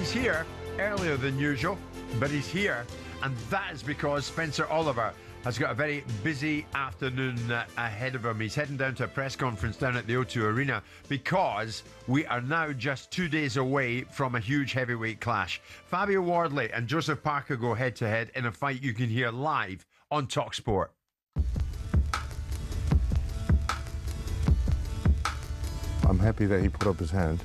He's here earlier than usual, but he's here, and that is because Spencer Oliver has got a very busy afternoon ahead of him. He's heading down to a press conference down at the O2 Arena because we are now just 2 days away from a huge heavyweight clash. Fabio Wardley and Joseph Parker go head-to-head in a fight you can hear live on talkSPORT. I'm happy that he put up his hand.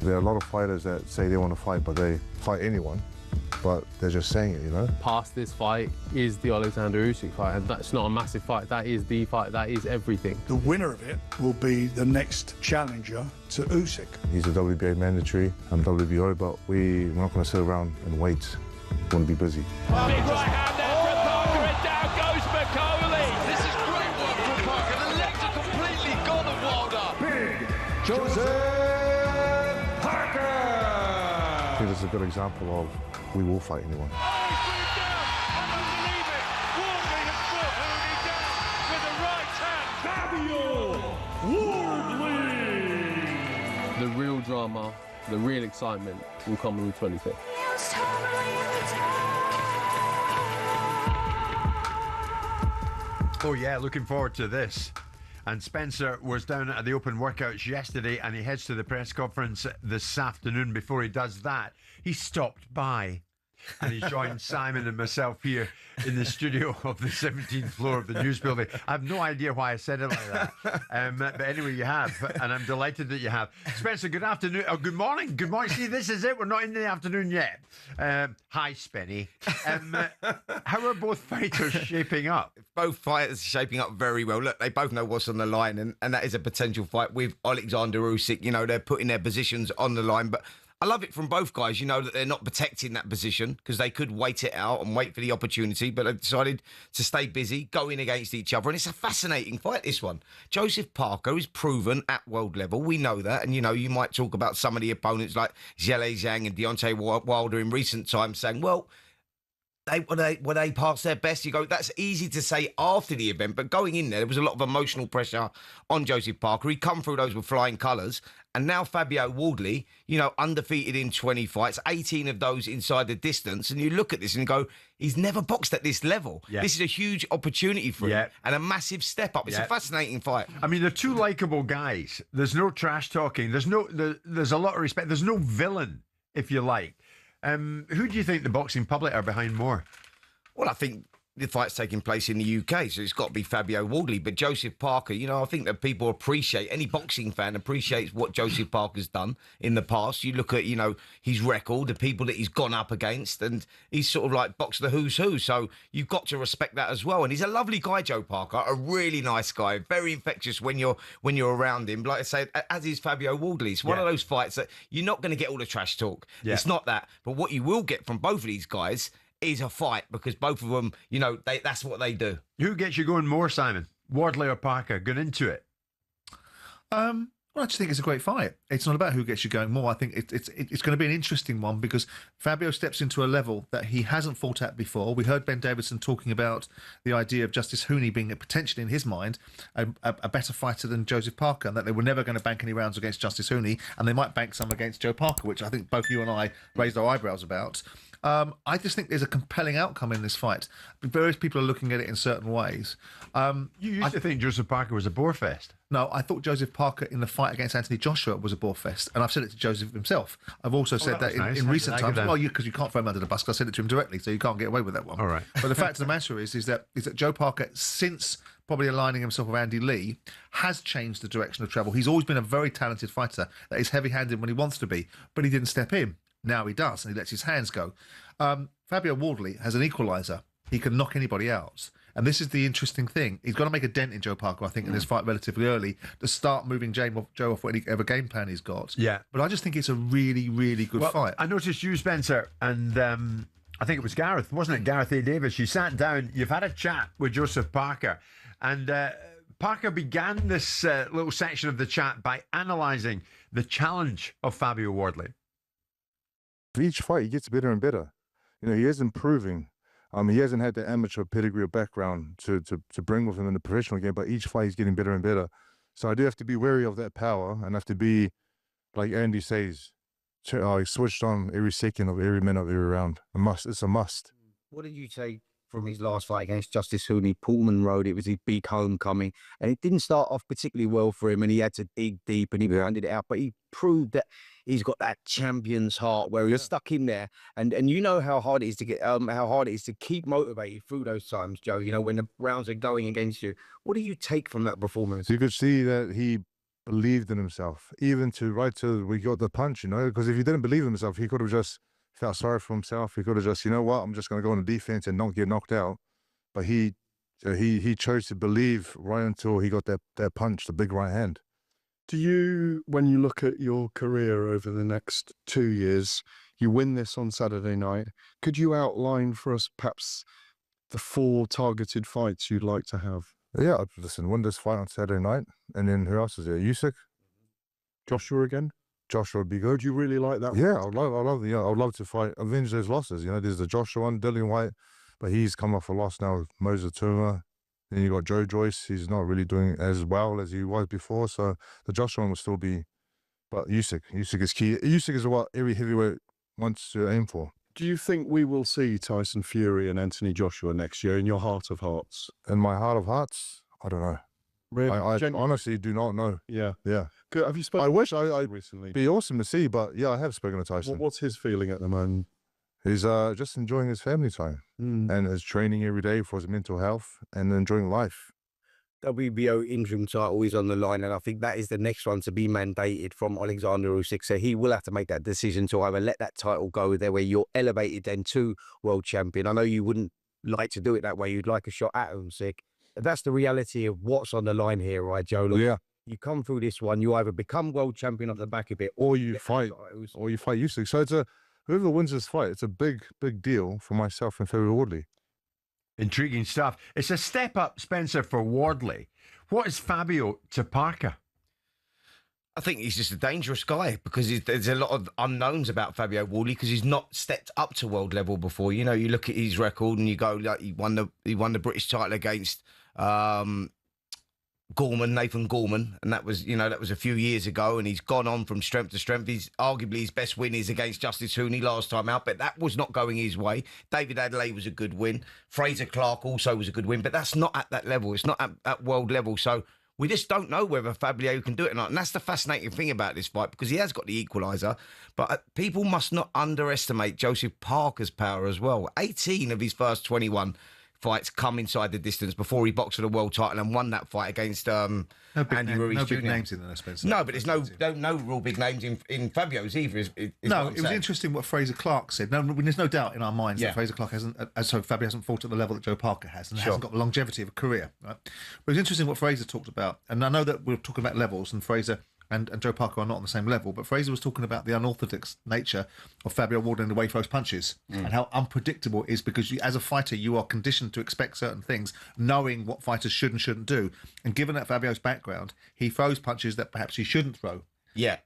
There are a lot of fighters that say they want to fight, but they fight anyone. But they're just saying it, you know? Past this fight is the Oleksandr Usyk fight, and that's not a massive fight. That is the fight. That is everything. The winner of it will be the next challenger to Usyk. He's a WBA mandatory, I'm WBO, but we're not going to sit around and wait. We want to be busy. Big right hand there for Parker, and down goes McCauley. This is great work from Parker. The legs are completely gone of Wilder. Big Joseph Parker! I think this is a good example of we will fight anyone. Oh, he's put him down. I don't believe it. Wardley has put Wardley down with the right hand. Fabio Wardley. The real drama, the real excitement will come on the 25th. Oh yeah, looking forward to this. And Spencer was down at the open workouts yesterday, and he heads to the press conference this afternoon. Before he does that, he stopped by and he joined Simon and myself here in the studio of the 17th floor of the news building. I have no idea why I said it like that. But anyway, you have, and I'm delighted that you have. Spencer, good afternoon. Oh, good morning. Good morning. See, this is it. We're not in the afternoon yet. Hi, Spenny. How are both fighters shaping up? Both fighters are shaping up very well. Look, they both know what's on the line, and that is a potential fight with Oleksandr Usyk. You know, they're putting their positions on the line, but I love it from both guys. You know that they're not protecting that position because they could wait it out and wait for the opportunity, but they've decided to stay busy, going against each other. And it's a fascinating fight, this one. Joseph Parker is proven at world level. We know that. And, you know, you might talk about some of the opponents like Zhale Zhang and Deontay Wilder in recent times saying, well, were they past their best? You go, that's easy to say after the event, but going in there was a lot of emotional pressure on Joseph Parker. He'd come through those with flying colours. And now Fabio Wardley, you know, undefeated in 20 fights, 18 of those inside the distance. And you look at this and go, he's never boxed at this level. Yeah. This is a huge opportunity for him and a massive step up. It's a fascinating fight. I mean, they're two likeable guys. There's no trash talking. There's a lot of respect. There's no villain, if you like. Who do you think the boxing public are behind more? Well, I think the fight's taking place in the UK, so it's got to be Fabio Wardley. But Joseph Parker, you know, I think that people appreciate, any boxing fan appreciates what Joseph Parker's done in the past. You look at, you know, his record, the people that he's gone up against, and he's sort of like boxed the who's who. So you've got to respect that as well. And he's a lovely guy, Joe Parker, a really nice guy, very infectious when you're around him. Like I say, as is Fabio Wardley. It's one of those fights that you're not going to get all the trash talk. Yeah. It's not that. But what you will get from both of these guys is a fight, because both of them, you know, that's what they do. Who gets you going more, Simon? Wardley or Parker? Get into it. Well, I just think it's a great fight. It's not about who gets you going more. I think it's going to be an interesting one because Fabio steps into a level that he hasn't fought at before. We heard Ben Davison talking about the idea of Justice Hooney being potentially, in his mind, a better fighter than Joseph Parker, and that they were never going to bank any rounds against Justice Hooney, and they might bank some against Joe Parker, which I think both you and I raised our eyebrows about. I just think there's a compelling outcome in this fight. Various people are looking at it in certain ways. You used to think Joseph Parker was a bore fest. No, I thought Joseph Parker in the fight against Anthony Joshua was a bore fest, and I've said it to Joseph himself. I've also said that in recent times. Well, because you can't throw him under the bus, because I said it to him directly, so you can't get away with that one. All right. But the fact of the matter is that Joe Parker, since probably aligning himself with Andy Lee, has changed the direction of travel. He's always been a very talented fighter that is heavy-handed when he wants to be, but he didn't step in. Now he does, and he lets his hands go. Fabio Wardley has an equaliser. He can knock anybody out. And this is the interesting thing. He's got to make a dent in Joe Parker, I think, in this fight relatively early to start moving Joe off whatever game plan he's got. Yeah. But I just think it's a really, really good fight. I noticed you, Spencer, and I think it was Gareth, wasn't it? Gareth A. Davis. You sat down, you've had a chat with Joseph Parker, and Parker began this little section of the chat by analysing the challenge of Fabio Wardley. For each fight, he gets better and better. You know, he is improving. He hasn't had the amateur pedigree or background to bring with him in the professional game, but each fight he's getting better and better. So I do have to be wary of that power and have to be, like Andy says, he switched on every second of every minute of every round. It's a must. What did you say from his last fight against Justice Hooney, Portman Road? It was his big homecoming, and it didn't start off particularly well for him, and he had to dig deep, and he handed it out. But he proved that he's got that champion's heart, where he was stuck in there, and you know how hard it is to get, how hard it is to keep motivated through those times, Joe. You know, when the rounds are going against you. What do you take from that performance? You could see that he believed in himself, even right till we got the punch. You know, because if he didn't believe in himself, he could have just felt sorry for himself. He could have just, you know what, I'm just going to go on the defense and not get knocked out. But he chose to believe right until he got that punch, the big right hand. Do you, when you look at your career over the next 2 years, you win this on Saturday night, could you outline for us perhaps the 4 targeted fights you'd like to have? Yeah, listen, win this fight on Saturday night. And then who else is there? Usyk? Joshua again? Joshua would be good. Would you really like that? Yeah, I'd love to fight, avenge those losses. You know, there's the Joshua one, Dillian Whyte, but he's come off a loss now with Itauma. Then you got Joe Joyce. He's not really doing as well as he was before. So the Joshua one will still be, but Usyk is key. Usyk is what every heavyweight wants to aim for. Do you think we will see Tyson Fury and Anthony Joshua next year in your heart of hearts? In my heart of hearts, I don't know. Really? I honestly do not know. Yeah. Yeah. Good. Have you spoken? I wish I recently. be awesome to see, but yeah, I have spoken to Tyson. What's his feeling at the moment? He's just enjoying his family time and his training every day for his mental health and enjoying life. WBO interim title is on the line, and I think that is the next one to be mandated from Oleksandr Usyk. So he will have to make that decision to either let that title go there where you're elevated then to world champion. I know you wouldn't like to do it that way. You'd like a shot at Usyk. That's the reality of what's on the line here, right, Joe? Look, yeah. You come through this one, you either become world champion off the back of it, or you fight Usyk. So whoever wins this fight, it's a big deal for myself and Fabio Wardley. Intriguing stuff. It's a step up, Spencer, for Wardley. What is Fabio to Parker? I think he's just a dangerous guy because there's a lot of unknowns about Fabio Wardley because he's not stepped up to world level before. You know, you look at his record and you go, like, he won the British title against Nathan Gorman, and that was a few years ago, and he's gone on from strength to strength. He's arguably his best win is against Justice Hooney last time out, but that was not going his way. David Adelaide was a good win. Fraser Clark also was a good win, but that's not at that level. It's not at world level. So we just don't know whether Fabio can do it or not. And that's the fascinating thing about this fight, because he has got the equaliser. But people must not underestimate Joseph Parker's power as well. 18 of his first 21 fights come inside the distance before he boxed for the world title and won that fight against Andy Ruiz. No Jr. big names in there, Spencer. No, but there's no real big names in Fabio's either. It was interesting what Fraser Clark said. No, there's no doubt in our minds that Fraser Clark Fabio hasn't fought at the level that Joe Parker has, and hasn't got the longevity of a career. Right? But it was interesting what Fraser talked about, and I know that we're talking about levels, and Fraser and Joe Parker are not on the same level, but Fraser was talking about the unorthodox nature of Fabio Wardley and the way he throws punches and how unpredictable it is, because as a fighter, you are conditioned to expect certain things, knowing what fighters should and shouldn't do. And given that Fabio's background, he throws punches that perhaps he shouldn't throw. Yeah.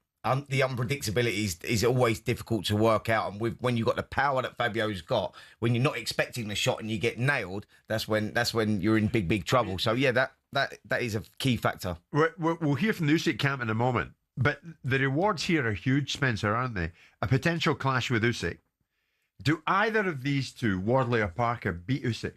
The unpredictability is always difficult to work out, and when you've got the power that Fabio's got, when you're not expecting the shot and you get nailed, that's when you're in big trouble. So yeah, that is a key factor. We'll hear from the Usyk camp in a moment, but the rewards here are huge, Spencer, aren't they? A potential clash with Usyk. Do either of these two, Wardley or Parker, beat Usyk?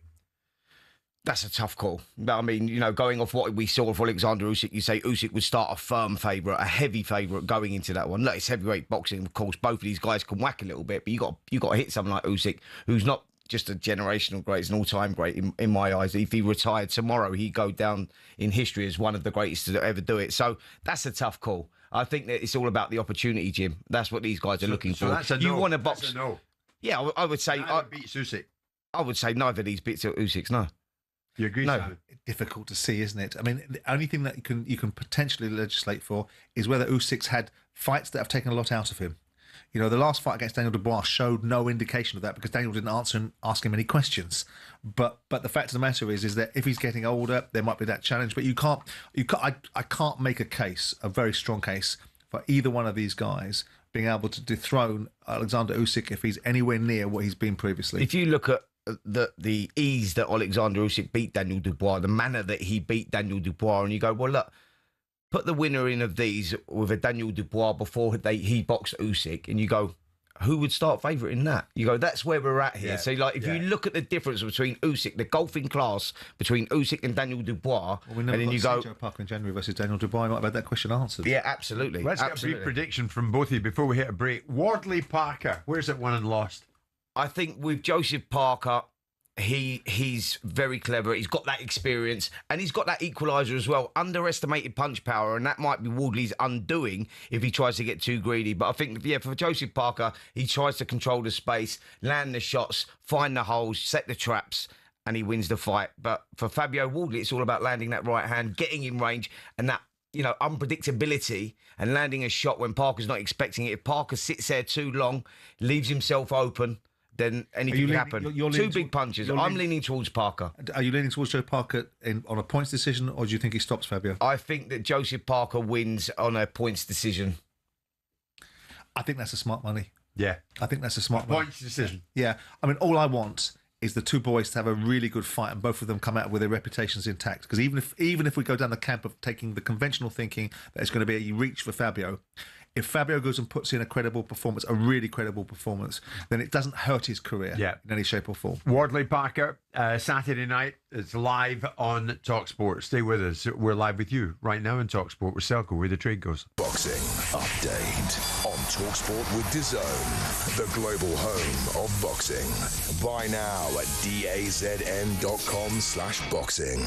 That's a tough call. I mean, going off what we saw of Oleksandr Usyk, you say Usyk would start a firm favourite, a heavy favourite going into that one. Look, it's heavyweight boxing, of course. Both of these guys can whack a little bit, but you got to hit someone like Usyk, who's not just a generational great, it's an all-time great in my eyes. If he retired tomorrow, he'd go down in history as one of the greatest to ever do it. So that's a tough call. I think that it's all about the opportunity, Jim. That's what these guys are looking for. That's a no. You want to box? That's a no. Yeah, I would say. Beats Usyk. I would say neither of these beats Usyk's. No. You agree? No. Simon? Difficult to see, isn't it? I mean, the only thing that you can potentially legislate for is whether Usyk's had fights that have taken a lot out of him. The last fight against Daniel Dubois showed no indication of that, because Daniel didn't ask him any questions. But the fact of the matter is that if he's getting older, there might be that challenge. But I can't make a very strong case for either one of these guys being able to dethrone Oleksandr Usyk if he's anywhere near what he's been previously. If you look at the ease that Oleksandr Usyk beat Daniel Dubois, the manner that he beat Daniel Dubois, and you go, well, look, put the winner in of these with a Daniel Dubois before he boxed Usyk, and you go, who would start favourite in that? You go, that's where we're at here. Yeah, So, like, if you look at the difference between Usyk, the golfing class between Usyk and Daniel Dubois, Well, we never and then got you go, Sergio Parker in January versus Daniel Dubois. I might have had that question answered. yeah, absolutely. Let's get a absolutely. brief prediction from both of you before we hit a break. Wardley Parker, where's it won and lost? I think with Joseph Parker, he's very clever. He's got that experience, and he's got that equaliser as well. Underestimated punch power, and that might be Wardley's undoing if he tries to get too greedy. But I think, for Joseph Parker, he tries to control the space, land the shots, find the holes, set the traps, and he wins the fight. But for Fabio Wardley, it's all about landing that right hand, getting in range, and that, unpredictability, and landing a shot when Parker's not expecting it. If Parker sits there too long, leaves himself open, then anything can happen. You're Two leaning big punches. you're I'm leaning towards Parker. Are you leaning towards Joe Parker on a points decision, or do you think he stops Fabio? I think that Joseph Parker wins on a points decision. I think that's a smart money. Yeah. I think that's a smart money. Points decision. Yeah. I mean, all I want is the two boys to have a really good fight and both of them come out with their reputations intact. Because even if we go down the camp of taking the conventional thinking that it's going to be a reach for Fabio, if Fabio goes and puts in a credible performance, a really credible performance, then it doesn't hurt his career in any shape or form. Wardley Parker, Saturday night. It's live on talkSPORT. Stay with us. We're live with you right now on talkSPORT with Selco, where the trade goes. Boxing update on talkSPORT with DAZN, the global home of boxing. Buy now at dazn.com/boxing.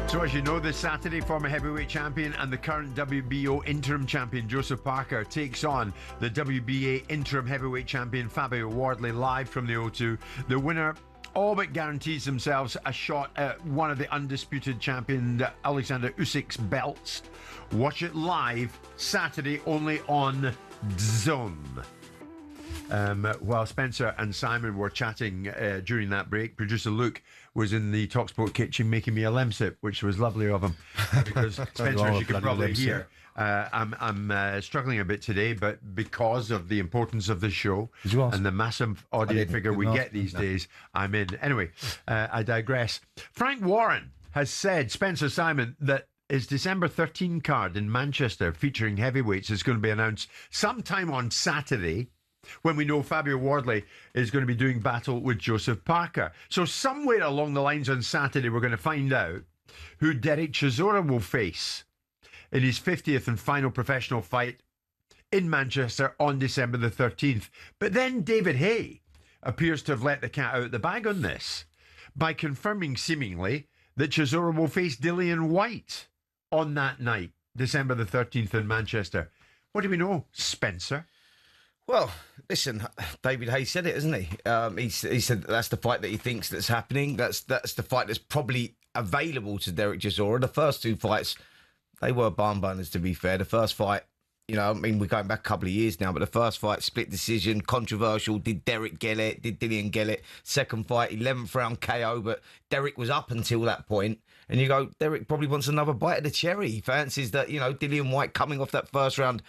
So as you know, this Saturday, former heavyweight champion and the current WBO interim champion Joseph Parker takes on the WBA interim heavyweight champion Fabio Wardley live from the O2. The winner all but guarantees themselves a shot at one of the undisputed champion Oleksandr Usyk's belts. Watch it live Saturday only on DAZN. While Spencer and Simon were chatting during that break, producer Luke was in the talkSPORT kitchen making me a lemsip, which was lovely of him. Because Spencer, as you can probably hear, I'm struggling a bit today, but because of the importance of the show and the massive audience figure we get these days, I'm in. Anyway, I digress. Frank Warren has said, Spencer, Simon, that his December 13 card in Manchester featuring heavyweights is going to be announced sometime on Saturday, when we know Fabio Wardley is going to be doing battle with Joseph Parker. So somewhere along the lines on Saturday, we're going to find out who Derek Chisora will face in his 50th and final professional fight in Manchester on December the 13th. But then David Hay appears to have let the cat out of the bag on this by confirming seemingly that Chisora will face Dillian Whyte on that night, December the 13th in Manchester. What do we know, Spencer? Well, listen, David Hay said it, hasn't he? He said that's the fight that he thinks that's happening. That's the fight that's probably available to Derek Chisora. The first two fights, they were barn burners, to be fair. The first fight, we're going back a couple of years now, but the first fight, split decision, controversial. Did Derek get it? Did Dillian get it? Second fight, 11th round KO, but Derek was up until that point. And you go, Derek probably wants another bite of the cherry. He fancies that, Dillian Whyte coming off that first round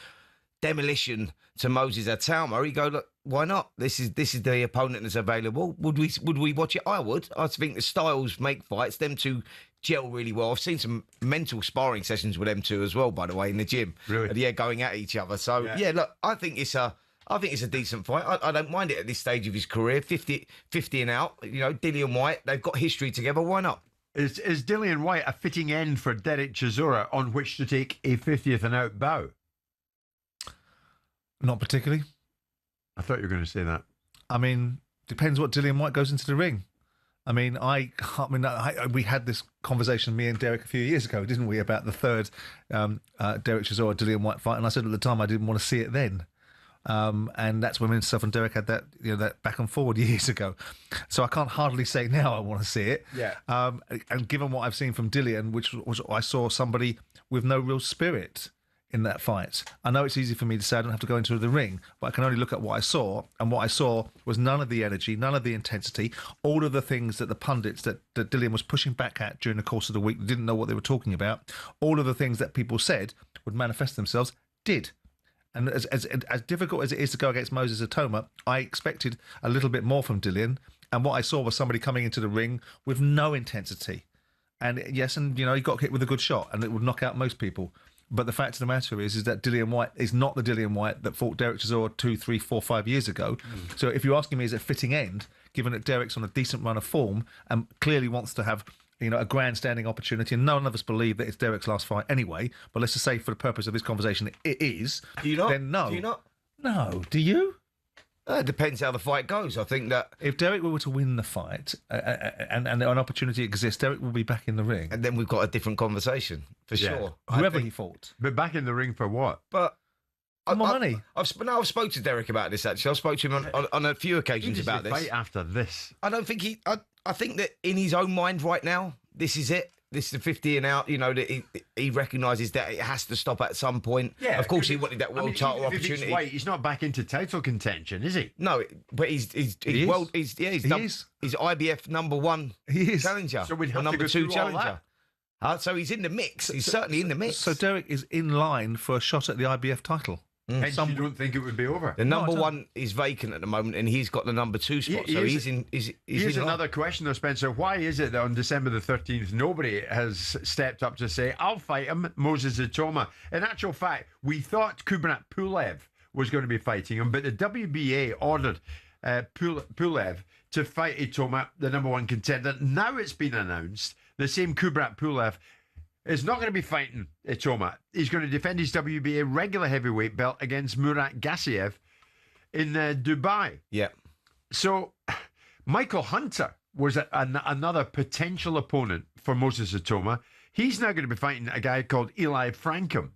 demolition to Moses Itauma. He go, look, why not? This is the opponent that's available. Would we watch it? I would. I think the styles make fights. Them two gel really well. I've seen some mental sparring sessions with them two as well, by the way, in the gym. Really? Yeah, going at each other. So yeah, look, I think it's a decent fight. I don't mind it at this stage of his career. 50 and out. Dillian Whyte, they've got history together. Why not? Is Dillian Whyte a fitting end for Derek Chisora on which to take a 50th and out bow? Not particularly. I thought you were going to say that. I mean, depends what Dillian Whyte goes into the ring. We had this conversation, me and Derek, a few years ago, didn't we, about the third Derek Chisora Dillian Whyte fight, and I said at the time I didn't want to see it then. And that's when myself and Derek had that, that back and forward years ago. So I can't hardly say now I want to see it. Yeah. And given what I've seen from Dillian, which was I saw somebody with no real spirit in that fight. I know it's easy for me to say I don't have to go into the ring, but I can only look at what I saw, and what I saw was none of the energy, none of the intensity, all of the things that the pundits that Dillian was pushing back at during the course of the week didn't know what they were talking about. All of the things that people said would manifest themselves did. And as difficult as it is to go against Moses Itauma, I expected a little bit more from Dillian, and what I saw was somebody coming into the ring with no intensity And yes, and he got hit with a good shot, and it would knock out most people. But the fact of the matter is that Dillian Whyte is not the Dillian Whyte that fought Derek Chisora 2, 3, 4, 5 years ago. So if you're asking me, is it a fitting end, given that Derek's on a decent run of form and clearly wants to have a grandstanding opportunity, and none of us believe that it's Derek's last fight anyway, but let's just say for the purpose of this conversation it is, Do you not? then no. Do you not? No. Do you? It depends how the fight goes. I think that If Derek were to win the fight and an opportunity exists, Derek will be back in the ring. and then we've got a different conversation for Yeah. sure. Whoever I he think- fought. But back in the ring for what? But For more money. I've spoke to Derek about this actually. I've spoke to him on a few He occasions just about said this. fight after this. I don't think I think that in his own mind right now, this is it. This is the 50 and out. That he recognises that it has to stop at some point. Yeah, of course he wanted that world title even if he beats opportunity. White, he's not back into title contention, is he? No, but he's is. world. He's IBF #1 He is. challenger. So we'd have or to number go 2 through all challenger. So he's in the mix. He's certainly in the mix. So Derek is in line for a shot at the IBF title. Hence you don't think it would be over. the No, I number don't. 1 is vacant at the moment, and he's got the number 2 spot. So he's in. He's Here's in another line. question, though, Spencer. Why is it that on December the 13th, nobody has stepped up to say, I'll fight him, Moses Itauma? In actual fact, we thought Kubrat Pulev was going to be fighting him, but the WBA ordered Pulev to fight Itauma, the #1 contender. Now it's been announced the same Kubrat Pulev is not going to be fighting Itauma. He's going to defend his WBA regular heavyweight belt against Murat Gassiev in Dubai. Yeah. So Michael Hunter was another potential opponent for Moses Itauma. He's now going to be fighting a guy called Eli Frankham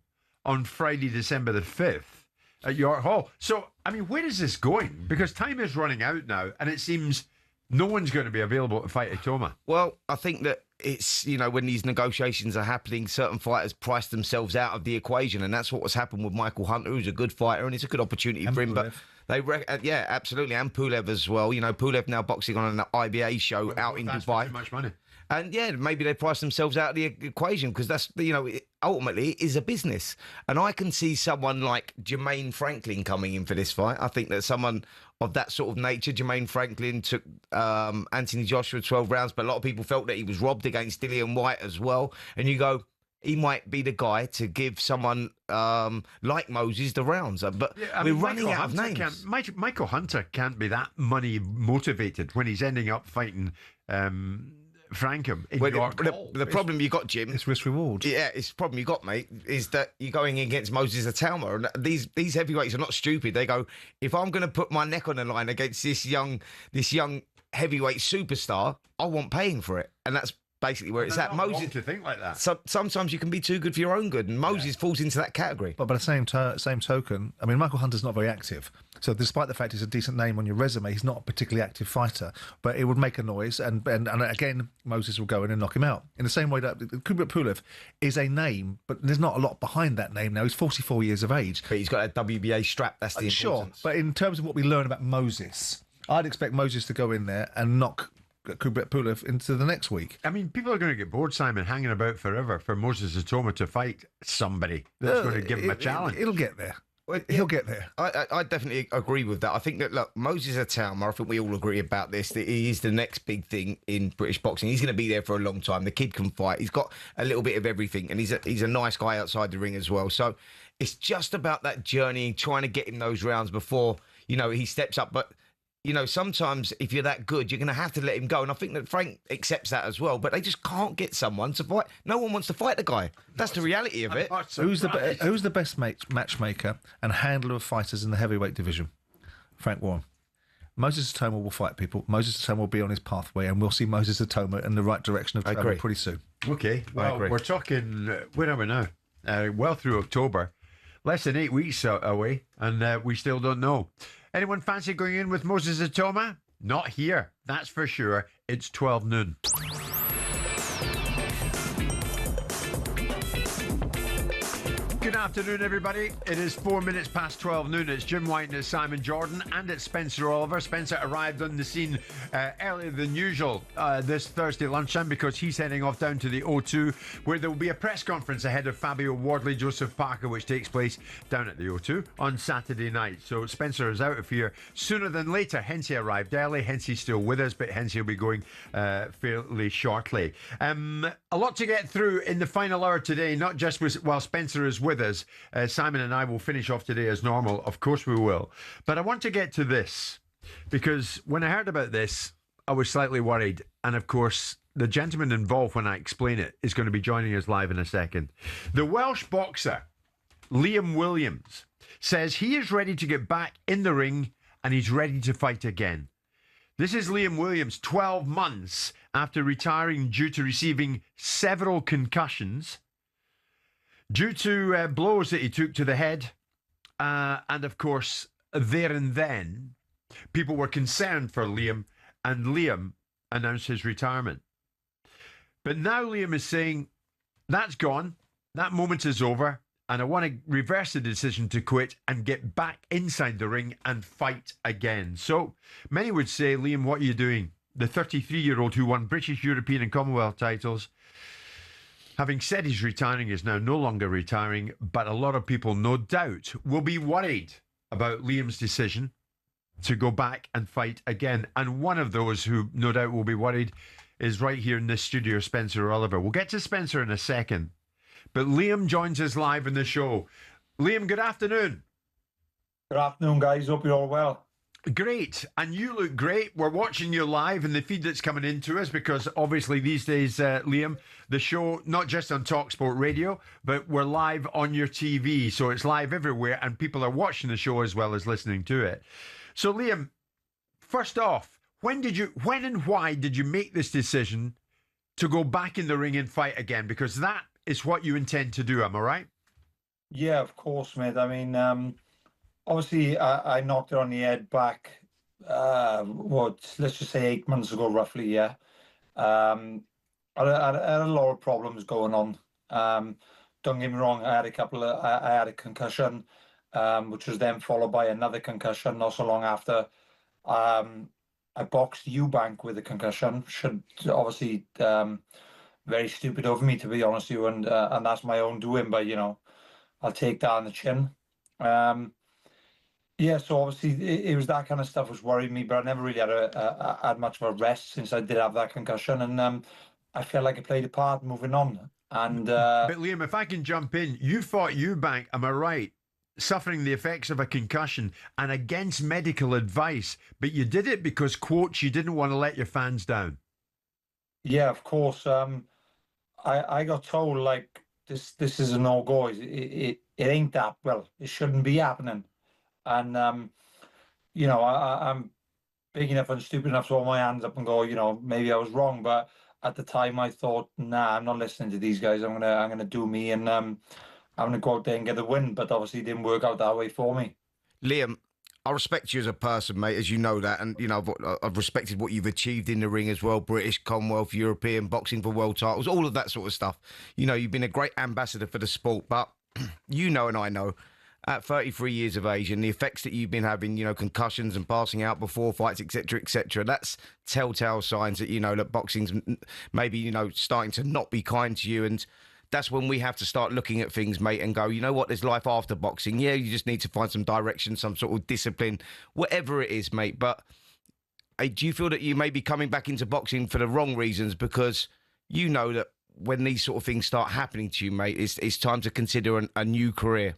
on Friday, December the 5th at York Hall. So, I mean, where is this going? Because time is running out now, and it seems no one's going to be available to fight Itauma. Well, I think that it's, when these negotiations are happening, certain fighters price themselves out of the equation, and that's what was happened with Michael Hunter, who's a good fighter, and it's a good opportunity for him. But yeah, absolutely, and Pulev as well. Pulev now boxing on an IBA show out in That's Dubai. too much money. And yeah, maybe they price themselves out of the equation because that's, ultimately it is a business. And I can see someone like Jermaine Franklin coming in for this fight. I think that someone of that sort of nature, Jermaine Franklin took Anthony Joshua 12 rounds, but a lot of people felt that he was robbed against Dillian Whyte as well. And you go, he might be the guy to give someone like Moses the rounds. But we're running out of names. Michael Hunter can't be that money motivated when he's ending up fighting Frankham in York Hall. The problem you got, Jim, It's risk reward. yeah, it's the problem you got, mate, is that you're going against Moses Itauma, and these heavyweights are not stupid. They go, if I'm going to put my neck on the line against this young heavyweight superstar, I want paying for it, and that's basically where it's They're at. not Moses, wrong to think like that. sometimes you can be too good for your own good, and Moses falls into that category. But by the same token, I mean, Michael Hunter's not very active. So despite the fact he's a decent name on your resume, he's not a particularly active fighter. But it would make a noise, and again, Moses will go in and knock him out. In the same way that Kubrat Pulev is a name, but there's not a lot behind that name now. He's 44 years of age. But he's got a WBA strap. That's the Sure, importance. but in terms of what we learn about Moses, I'd expect Moses to go in there and knock Kubrat Pulev into the next week. I mean, people are going to get bored, Simon, hanging about forever for Moses Itauma to fight somebody that's going to give him a challenge. It'll get there. Well, He'll get there. I definitely agree with that. I think that, look, Moses Itauma, I think we all agree about this, that he is the next big thing in British boxing. He's going to be there for a long time. The kid can fight. He's got a little bit of everything, and he's a nice guy outside the ring as well. So it's just about that journey, trying to get him those rounds before, he steps up. But, sometimes if you're that good, you're going to have to let him go. And I think that Frank accepts that as well. But they just can't get someone to fight. No one wants to fight the guy. That's the reality of it. Who's the best matchmaker and handler of fighters in the heavyweight division? Frank Warren. Moses Itauma will fight people. Moses Itauma will be on his pathway, and we'll see Moses Itauma in the right direction of travel pretty soon. Okay, well, we're talking, where are we now? Well through October. Less than 8 weeks away, and we still don't know. Anyone fancy going in with Moses Itauma? Not here, that's for sure. It's 12 noon. Good afternoon, everybody. It is 4 minutes past 12 noon. It's Jim White and it's Simon Jordan, and it's Spencer Oliver. Spencer arrived on the scene earlier than usual this Thursday lunchtime because he's heading off down to the O2, where there will be a press conference ahead of Fabio Wardley, Joseph Parker, which takes place down at the O2 on Saturday night. So Spencer is out of here sooner than later. Hence he arrived early. Hence he's still with us, but hence he'll be going fairly shortly. A lot to get through in the final hour today, not just while Spencer is with us. Simon and I will finish off today as normal. Of course we will. But I want to get to this, because when I heard about this, I was slightly worried. And of course, the gentleman involved, when I explain it, is going to be joining us live in a second. The Welsh boxer, Liam Williams, says he is ready to get back in the ring and he's ready to fight again. This is Liam Williams 12 months after retiring due to receiving several concussions, due to blows that he took to the head. And of course, there and then, people were concerned for Liam, and Liam announced his retirement. But now Liam is saying, that's gone, that moment is over, and I want to reverse the decision to quit and get back inside the ring and fight again. So many would say, Liam, what are you doing? The 33-year-old who won British, European and Commonwealth titles, having said he's retiring, is now no longer retiring, but a lot of people, no doubt, will be worried about Liam's decision to go back and fight again. And one of those who no doubt will be worried is right here in this studio, Spencer Oliver. We'll get to Spencer in a second. But Liam joins us live in the show. Liam, good afternoon. Good afternoon, guys. Hope you're all well. Great. And you look great. We're watching you live in the feed that's coming into us, because obviously these days, Liam, the show, not just on talkSPORT Radio, but we're live on your TV. So it's live everywhere and people are watching the show as well as listening to it. So Liam, first off, when and why did you make this decision to go back in the ring and fight again? Because that is what you intend to do, am I right? Yeah, of course, mate. I mean, obviously, I knocked it on the head back, let's just say 8 months ago, roughly, yeah. I had a lot of problems going on. Don't get me wrong, I had a concussion, which was then followed by another concussion not so long after. I boxed Eubank with a concussion. Should obviously very stupid of me, to be honest with you, and that's my own doing. But you know, I'll take that on the chin. Yeah, so obviously it was that kind of stuff was worrying me, but I never really had much of a rest since I did have that concussion, and I felt like I played a part moving on. And but Liam, if I can jump in, you fought Eubank, am I right? Suffering the effects of a concussion and against medical advice, but you did it because, quote, you didn't want to let your fans down. Yeah, of course. I got told like this is a no-go. It ain't that, well, it shouldn't be happening. And you know, I'm big enough and stupid enough to hold my hands up and go, you know, maybe I was wrong, but at the time I thought, nah, I'm not listening to these guys. I'm gonna do me, and I'm gonna go out there and get the win. But obviously it didn't work out that way for me. Liam, I respect you as a person, mate, as you know that, and you know I've respected what you've achieved in the ring as well, British, Commonwealth, European, boxing for world titles, all of that sort of stuff. You know, you've been a great ambassador for the sport, but you know and I know, at 33 years of age and the effects that you've been having, you know, concussions and passing out before fights, etc., that's telltale signs that, you know, that boxing's maybe, you know, starting to not be kind to you. And that's when we have to start looking at things, mate, and go, you know what, there's life after boxing. Yeah, you just need to find some direction, some sort of discipline, whatever it is, mate. But do you feel that you may be coming back into boxing for the wrong reasons? Because you know that when these sort of things start happening to you, mate, it's time to consider a new career.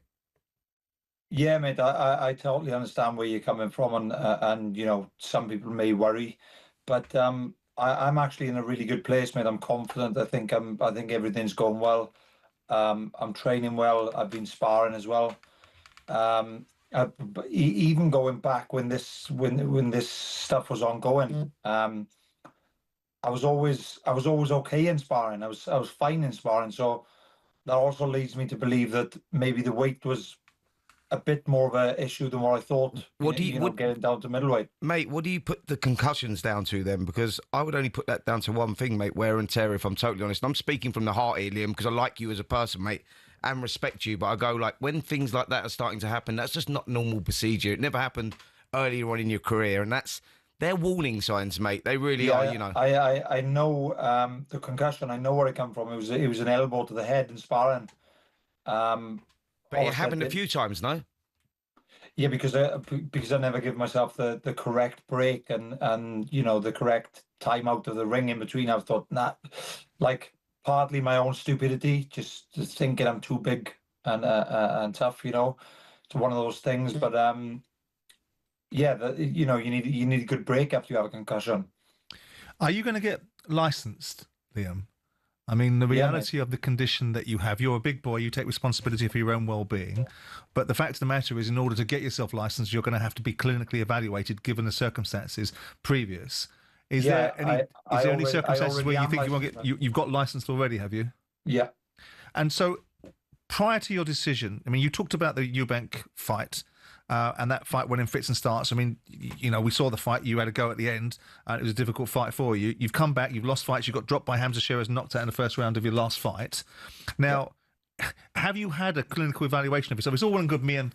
Yeah, mate, I totally understand where you're coming from, and you know, some people may worry, but I'm actually in a really good place, mate. I'm confident. I think everything's going well. I'm training well. I've been sparring as well. Even going back when this stuff was ongoing, I was always okay in sparring. I was fine in sparring. So that also leads me to believe that maybe the weight was a bit more of an issue than what I thought. What do you getting down to middleweight, mate? What do you put the concussions down to then? Because I would only put that down to one thing, mate: wear and tear. If I'm totally honest, and I'm speaking from the heart here, Liam, because I like you as a person, mate, and respect you. But I go, like, when things like that are starting to happen, that's just not normal procedure. It never happened earlier on in your career, and they're warning signs, mate. They really are, you know. I know the concussion. I know where it come from. It was an elbow to the head in sparring. But it happened a few times, no? Yeah, because I never give myself the correct break and you know, the correct time out of the ring in between. I've thought, nah, like partly my own stupidity, just thinking I'm too big and tough, you know. It's one of those things. But yeah, you know, you need a good break after you have a concussion. Are you going to get licensed, Liam? I mean, the reality of the condition that you have, you're a big boy, you take responsibility for your own well-being. But the fact of the matter is, in order to get yourself licensed, you're going to have to be clinically evaluated given the circumstances previous. Is there any circumstances where you think you won't get, you've got licensed already, have you? Yeah. And so prior to your decision, I mean, you talked about the Eubank fight. And that fight went in fits and starts. I mean, you know, we saw the fight. You had a go at the end. It was a difficult fight for you. You've come back. You've lost fights. You got dropped by Hamza Sheeraz, knocked out in the first round of your last fight. Now, have you had a clinical evaluation of yourself? It's all well and good, me and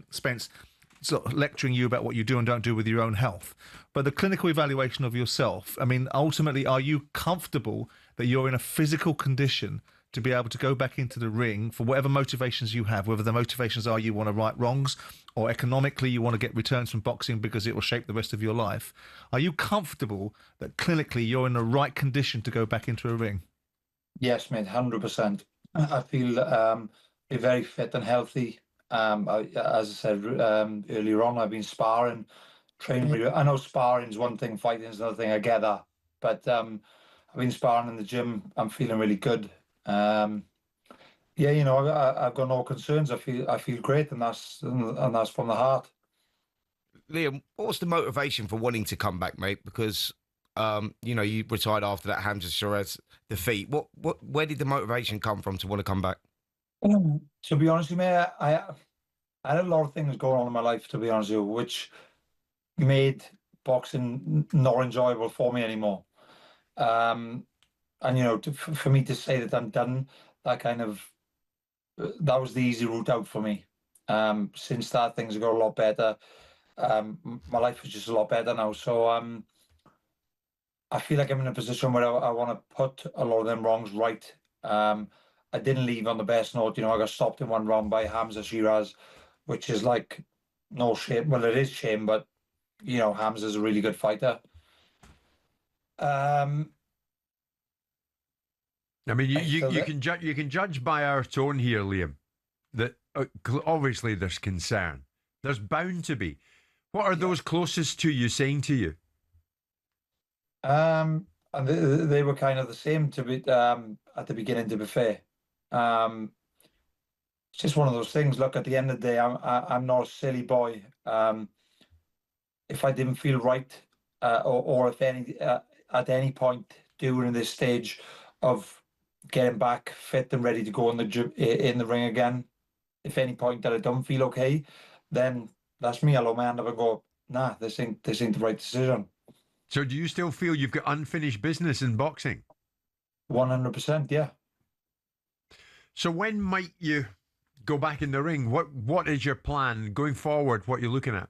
Spence sort of lecturing you about what you do and don't do with your own health. But the clinical evaluation of yourself, I mean, ultimately, are you comfortable that you're in a physical condition to be able to go back into the ring for whatever motivations you have, whether the motivations are you want to right wrongs or economically you want to get returns from boxing because it will shape the rest of your life? Are you comfortable that clinically you're in the right condition to go back into a ring? Yes, mate, 100%. I feel very fit and healthy. As I said earlier on, I've been sparring, training. I know sparring is one thing, fighting is another thing. I get that, but I've been sparring in the gym. I'm feeling really good. Yeah, you know, I've got no concerns. I feel great, and that's from the heart. Liam, what was the motivation for wanting to come back, mate? Because you know, you retired after that Hamza Sheeraz defeat. Where did the motivation come from to want to come back? To be honest with you, mate, I had a lot of things going on in my life, to be honest with you, which made boxing not enjoyable for me anymore. And, you know, for me to say that I'm done, that was the easy route out for me. Since that, things have got a lot better. My life is just a lot better now. So I feel like I'm in a position where I want to put a lot of them wrongs right. I didn't leave on the best note. You know, I got stopped in one round by Hamza Sheeraz, which is like no shame. Well, it is shame, but, you know, Hamza's a really good fighter. I mean, you can judge by our tone here, Liam, that obviously there's concern. There's bound to be. What are those closest to you saying to you? And they were kind of the same to be at the beginning. To be fair, it's just one of those things. Look, at the end of the day, I'm not a silly boy. If I didn't feel right, or if at any point during this stage of getting back fit and ready to go in the ring again, if any point that I don't feel okay, then that's me. I'll hold my hand up and go, nah, this ain't the right decision. So do you still feel you've got unfinished business in boxing? 100%, yeah. So when might you go back in the ring? What is your plan going forward? What you're looking at?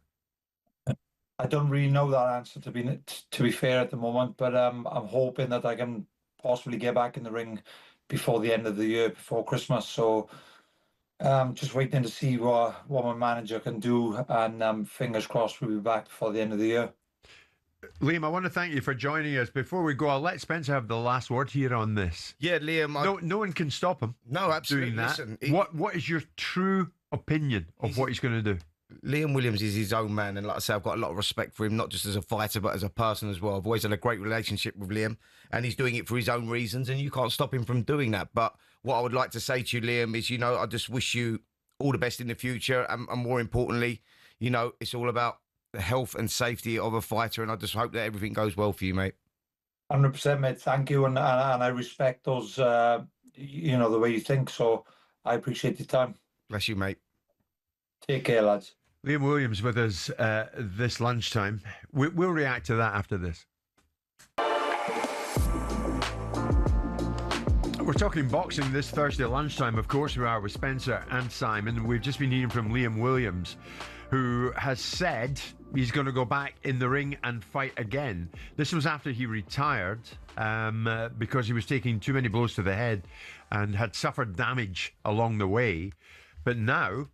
I don't really know that answer, to be fair, at the moment, but I'm hoping that I can possibly get back in the ring before the end of the year, before Christmas. So just waiting to see what my manager can do, and fingers crossed we'll be back before the end of the year. Liam, I want to thank you for joining us. Before we go, I'll let Spencer have the last word here on this. Yeah, Liam. No one can stop him. No, absolutely. Doing that. Listen, what is your true opinion of what he's going to do? Liam Williams is his own man, and like I say, I've got a lot of respect for him, not just as a fighter, but as a person as well. I've always had a great relationship with Liam, and he's doing it for his own reasons, and you can't stop him from doing that. But what I would like to say to you, Liam, is, you know, I just wish you all the best in the future, and more importantly, you know, it's all about the health and safety of a fighter, and I just hope that everything goes well for you, mate. 100%, mate. Thank you, and I respect those, you know, the way you think. So I appreciate your time. Bless you, mate. Take care, lads. Liam Williams with us this lunchtime. We'll react to that after this. We're talking boxing this Thursday lunchtime. Of course we are, with Spencer and Simon. We've just been hearing from Liam Williams, who has said he's going to go back in the ring and fight again. This was after he retired because he was taking too many blows to the head and had suffered damage along the way. But now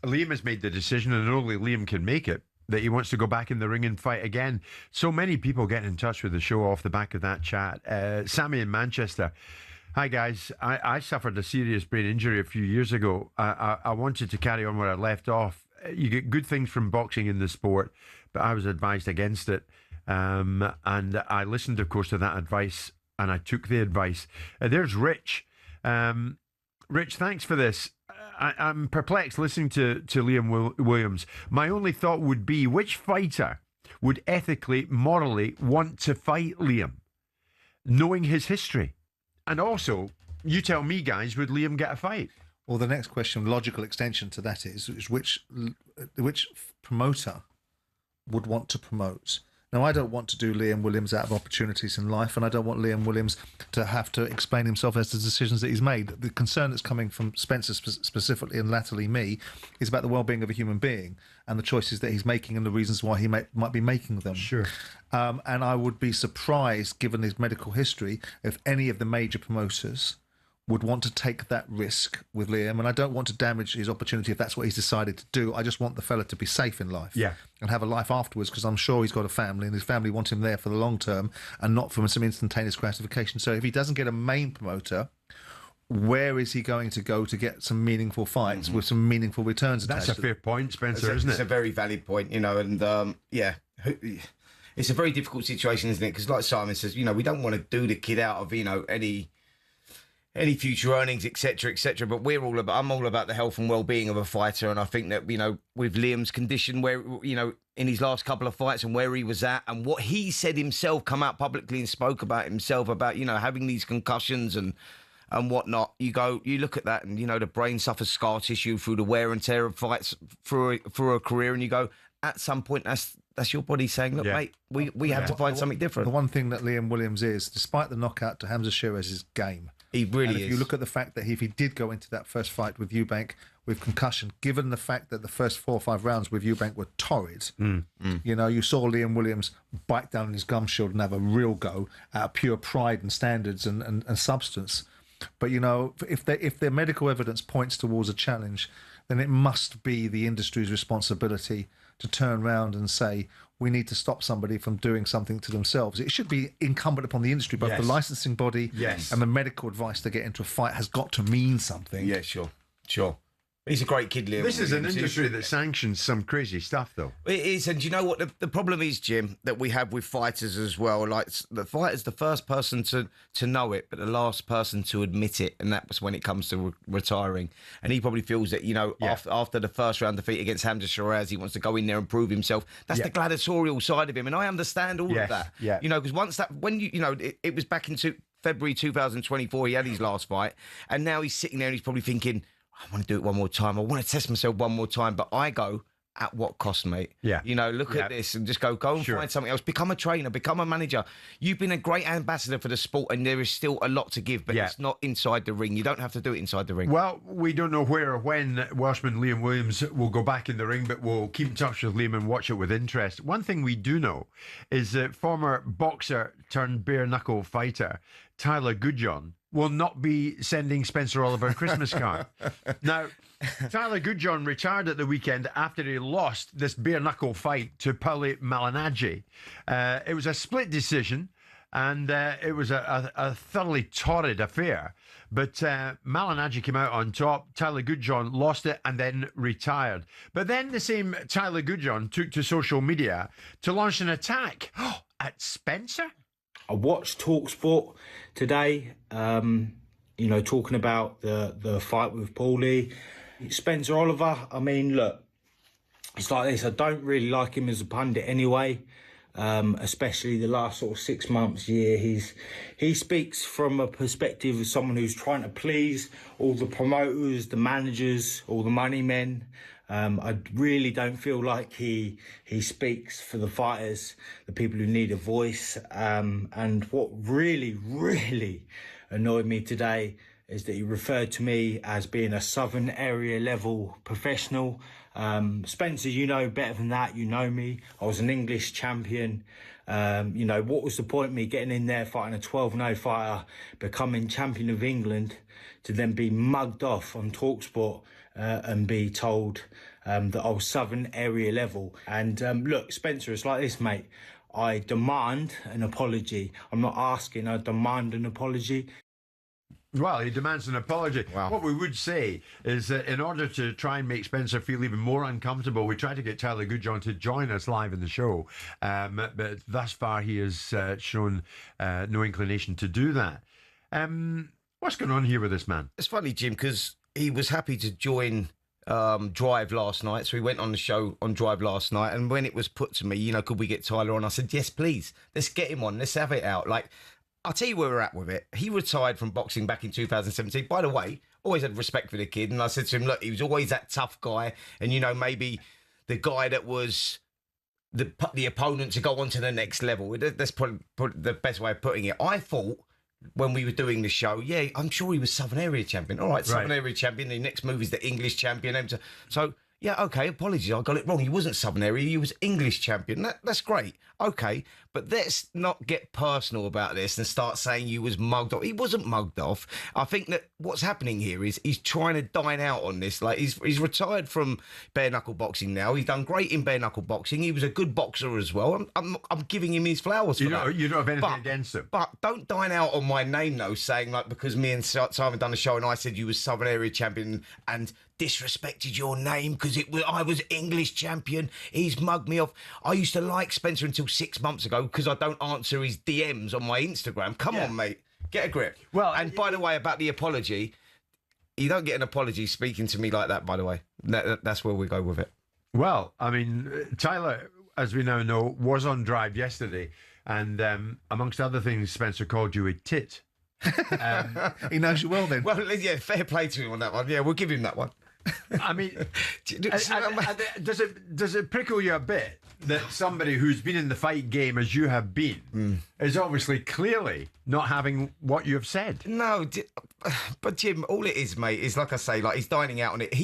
Liam has made the decision, and only Liam can make it, that he wants to go back in the ring and fight again. So many people getting in touch with the show off the back of that chat. Sammy in Manchester. Hi guys, I suffered a serious brain injury a few years ago. I wanted to carry on where I left off. You get good things from boxing in the sport, but I was advised against it. And I listened, of course, to that advice, and I took the advice. There's Rich. Rich, thanks for this. I'm perplexed listening to Liam Williams. My only thought would be, which fighter would ethically, morally want to fight Liam, knowing his history? And also, you tell me, guys, would Liam get a fight? Well, the next question, logical extension to that is which promoter would want to promote? Now, I don't want to do Liam Williams out of opportunities in life, and I don't want Liam Williams to have to explain himself as to the decisions that he's made. The concern that's coming from Spencer specifically, and latterly me, is about the well-being of a human being and the choices that he's making and the reasons why he might be making them. Sure. And I would be surprised, given his medical history, if any of the major promoters would want to take that risk with Liam. And I don't want to damage his opportunity if that's what he's decided to do. I just want the fella to be safe in life, and have a life afterwards, because I'm sure he's got a family, and his family want him there for the long term and not from some instantaneous gratification. So if he doesn't get a main promoter, where is he going to go to get some meaningful fights with some meaningful returns attached? That's a fair point, Spencer, isn't it? It's a very valid point, you know, and it's a very difficult situation, isn't it? Because like Simon says, you know, we don't want to do the kid out of, you know, any future earnings, etc., etc. But I'm all about the health and well-being of a fighter, and I think that, you know, with Liam's condition, where, you know, in his last couple of fights and where he was at, and what he said himself, come out publicly and spoke about himself, about, you know, having these concussions and whatnot. You look at that, and, you know, the brain suffers scar tissue through the wear and tear of fights through a career, and you go, at some point, that's your body saying, look, mate, we have to find something different. The one thing that Liam Williams is, despite the knockout to Hamza Shiraz's game, he really is. If you look at the fact that if he did go into that first fight with Eubank with concussion, given the fact that the first 4 or 5 rounds with Eubank were torrid, you know, you saw Liam Williams bite down on his gum shield and have a real go out of pure pride and standards and substance. But, you know, if their medical evidence points towards a challenge, then it must be the industry's responsibility to turn around and say, we need to stop somebody from doing something to themselves. It should be incumbent upon the industry, both the licensing body and the medical advice to get into a fight has got to mean something. Yeah, sure. He's a great kid, Liam. This is an industry that sanctions some crazy stuff, though. It is, and you know what the problem is, Jim, that we have with fighters as well. Like, the fighter's the first person to know it, but the last person to admit it, and that was when it comes to retiring. And he probably feels that, you know, after the first round defeat against Hamza Shiraz, he wants to go in there and prove himself. That's the gladiatorial side of him, and I understand all of that. Yeah. You know, because it was back in February 2024, he had his last fight, and now he's sitting there and he's probably thinking, I want to do it one more time. I want to test myself one more time. But I go, at what cost, mate? Yeah. You know, look at this and just go and find something else. Become a trainer, become a manager. You've been a great ambassador for the sport, and there is still a lot to give, but it's not inside the ring. You don't have to do it inside the ring. Well, we don't know where or when Welshman Liam Williams will go back in the ring, but we'll keep in touch with Liam and watch it with interest. One thing we do know is that former boxer turned bare knuckle fighter Tyler Goodjohn will not be sending Spencer Oliver a Christmas card. Now, Tyler Goodjohn retired at the weekend after he lost this bare knuckle fight to Paulie Malignaggi. It was a split decision, and it was a thoroughly torrid affair. But Malignaggi came out on top. Tyler Goodjohn lost it and then retired. But then the same Tyler Goodjohn took to social media to launch an attack at Spencer. I watched talkSPORT today, you know, talking about the fight with Paulie. Spencer Oliver, I mean, look, it's like this. I don't really like him as a pundit anyway, especially the last sort of 6 months, year. He speaks from a perspective of someone who's trying to please all the promoters, the managers, all the money men. I really don't feel like he speaks for the fighters, the people who need a voice. And what really annoyed me today is that he referred to me as being a Southern area level professional. Spencer, you know better than that. You know me. I was an English champion. What was the point of me getting in there fighting a 12-0 fighter, becoming champion of England, to then be mugged off on talkSPORT and be told that I was Southern area level? And look, Spencer, it's like this, mate. I demand an apology. I'm not asking, I demand an apology. Well, he demands an apology. Wow. What we would say is that in order to try and make Spencer feel even more uncomfortable, we tried to get Tyler Goodjohn to join us live in the show. But thus far, he has shown no inclination to do that. What's going on here with this man? It's funny, Jim, because he was happy to join Drive last night. So he went on the show on Drive last night. And when it was put to me, could we get Tyler on? I said, yes, please. Let's get him on. Let's have it out. I'll tell you where we're at with it. He retired from boxing back in 2017. By the way, always had respect for the kid. And I said to him, look, he was always that tough guy. And, maybe the guy that was the opponent to go on to the next level. That's probably the best way of putting it. I thought when we were doing the show, yeah, I'm sure he was Southern Area champion. All right, Southern Area champion. The next move is the English champion. So, yeah, okay, apologies, I got it wrong. He wasn't Southern Area, he was English champion. That's great. Okay, but let's not get personal about this and start saying you was mugged off. He wasn't mugged off. I think that what's happening here is he's trying to dine out on this. He's retired from bare knuckle boxing now. He's done great in bare knuckle boxing. He was a good boxer as well. I'm giving him his flowers for that. You don't have anything against him. But don't dine out on my name though, saying because me and Simon done a show and I said you was Southern Area champion and disrespected your name because I was English champion. He's mugged me off. I used to like Spencer until 6 months ago because I don't answer his DMs on my Instagram. Come on, mate. Get a grip. Well, and by the way, about the apology, you don't get an apology speaking to me like that, by the way. That's where we go with it. Well, Tyler, as we now know, was on Drive yesterday. And amongst other things, Spencer called you a tit. He knows you well then. Well, yeah, fair play to him on that one. Yeah, we'll give him that one. Does it prickle you a bit that somebody who's been in the fight game as you have been is obviously clearly not having what you have said? No, but Jim, all it is, mate, is like I say, he's dining out on it.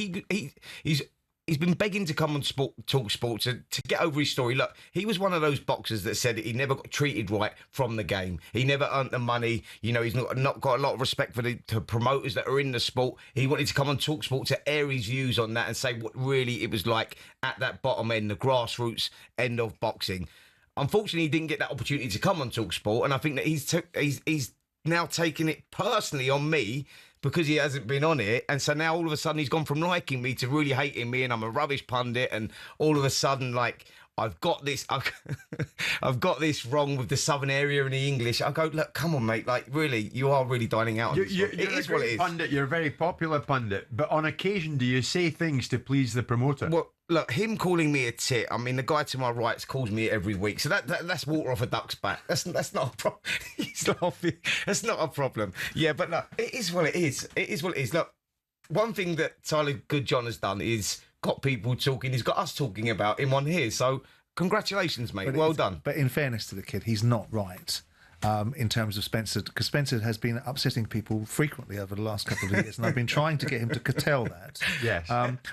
He's been begging to come on talkSPORT to get over his story. Look, he was one of those boxers that said he never got treated right from the game. He never earned the money. He's not got a lot of respect for the promoters that are in the sport. He wanted to come on talkSPORT to air his views on that and say what really it was like at that bottom end, the grassroots end of boxing. Unfortunately, he didn't get that opportunity to come on talkSPORT, and I think that he's now taking it personally on me because he hasn't been on it. And so now all of a sudden he's gone from liking me to really hating me and I'm a rubbish pundit. And all of a sudden, I've got this wrong with the Southern area and the English. I go, look, come on, mate. Really, you are really dining out on this. It is what it is. Pundit, you're a very popular pundit. But on occasion, do you say things to please the promoter? Well, look, him calling me a tit, the guy to my right calls me it every week. So that's water off a duck's back. That's not a problem. He's laughing. That's not a problem. Yeah, but look, it is what it is. It is what it is. Look, one thing that Tyler Goodjohn has done is got people talking. He's got us talking about him on here. So congratulations, mate. Well done. But in fairness to the kid, he's not right. In terms of Spencer, because Spencer has been upsetting people frequently over the last couple of years, and I've been trying to get him to curtail that. Yes.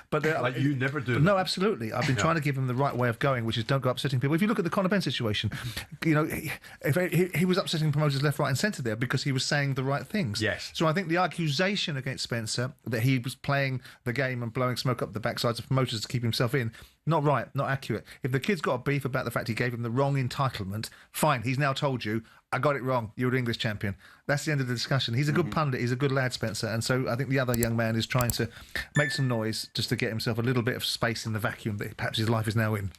But you never do. No, absolutely. I've been trying to give him the right way of going, which is don't go upsetting people. If you look at the Conor Benn situation, he was upsetting promoters left, right, and centre there because he was saying the right things. Yes. So I think the accusation against Spencer that he was playing the game and blowing smoke up the backsides of promoters to keep himself in. Not right, not accurate. If the kid's got a beef about the fact he gave him the wrong entitlement, fine, he's now told you, I got it wrong, you're an English champion. That's the end of the discussion. He's a good pundit, he's a good lad, Spencer, and so I think the other young man is trying to make some noise just to get himself a little bit of space in the vacuum that perhaps his life is now in.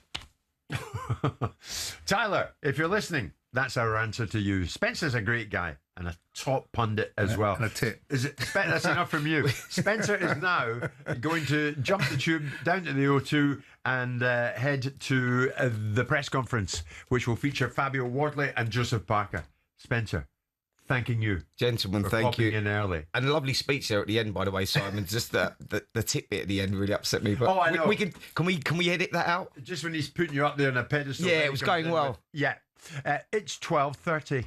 Tyler, if you're listening, that's our answer to you. Spencer's a great guy and a top pundit as well. And a tit. That's enough from you. Spencer is now going to jump the tube down to the O2 and head to the press conference, which will feature Fabio Wardley and Joseph Parker. Spencer, thanking you. Gentlemen, thank you. In early. And a lovely speech there at the end, by the way, Simon. Just the tip bit at the end really upset me. But I know. Can we edit that out? Just when he's putting you up there on a pedestal. Yeah, it was going well. Yeah. It's 12:30.